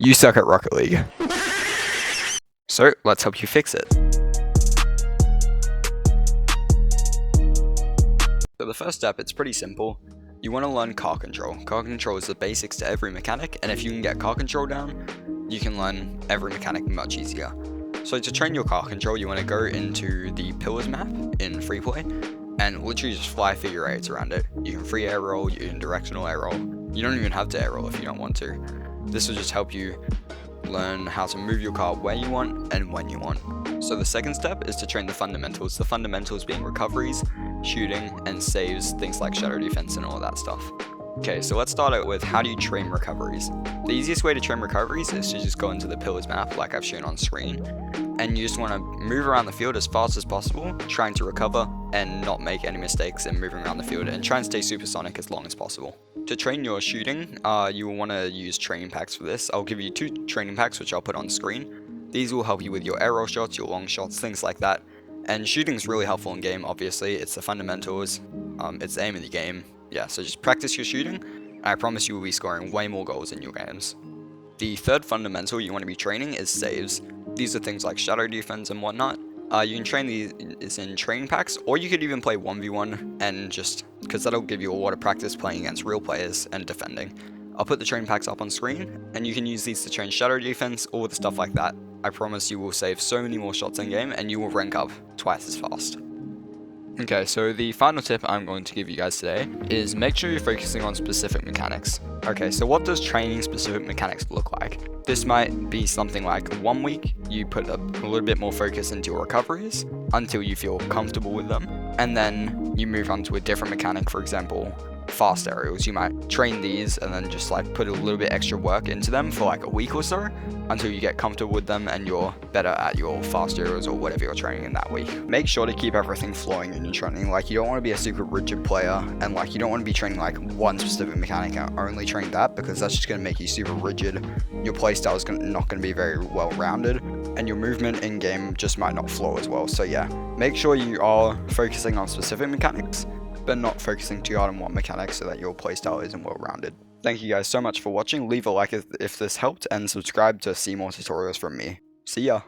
You suck at Rocket League. So let's help you fix it. So the first step, it's pretty simple. You want to learn car control. Car control is the basics to every mechanic, and if you can get car control down, you can learn every mechanic much easier. So to train your car control, you want to go into the Pillars map in free play, and literally just fly figure eights around it. You can free air roll, you can directional air roll. You don't even have to air roll if you don't want to. This will just help you learn how to move your car where you want and when you want. So the second step is to train the fundamentals. The fundamentals being recoveries, shooting, and saves, things like shadow defense and all that stuff. Okay, so let's start out with how do you train recoveries. The easiest way to train recoveries is to just go into the Pillars map like I've shown on screen, and you just want to move around the field as fast as possible, trying to recover and not make any mistakes in moving around the field, and try and stay supersonic as long as possible. To train your shooting, you will want to use training packs for this. I'll give you 2 training packs which I'll put on screen. These will help you with your aerial shots, your long shots, things like that. And shooting is really helpful in game, obviously. It's the fundamentals, it's the aim of the game. Yeah, so just practice your shooting, and I promise you will be scoring way more goals in your games. The third fundamental you want to be training is saves. These are things like shadow defense and whatnot. You can train these in training packs, or you could even play 1v1 and just, because that'll give you a lot of practice playing against real players and defending. I'll put the training packs up on screen, and you can use these to train shadow defense, all the stuff like that. I promise you will save so many more shots in game, and you will rank up twice as fast. Okay, so the final tip I'm going to give you guys today is make sure you're focusing on specific mechanics. Okay, so what does training specific mechanics look like? This might be something like 1 week, you put a little bit more focus into your recoveries until you feel comfortable with them, and then you move on to a different mechanic, for example, fast aerials. You might train these and then just like put a little bit extra work into them for like a week or so until you get comfortable with them and you're better at your fast aerials or whatever you're training in that week. Make sure to keep everything flowing in your training. Like, you don't want to be a super rigid player, and like you don't want to be training like one specific mechanic and only train that, because that's just going to make you super rigid. Your playstyle is not going to be very well rounded, and your movement in game just might not flow as well. So yeah, make sure you are focusing on specific mechanics, but not focusing too hard on one mechanic so that your playstyle isn't well rounded. Thank you guys so much for watching. Leave a like if this helped, and subscribe to see more tutorials from me. See ya!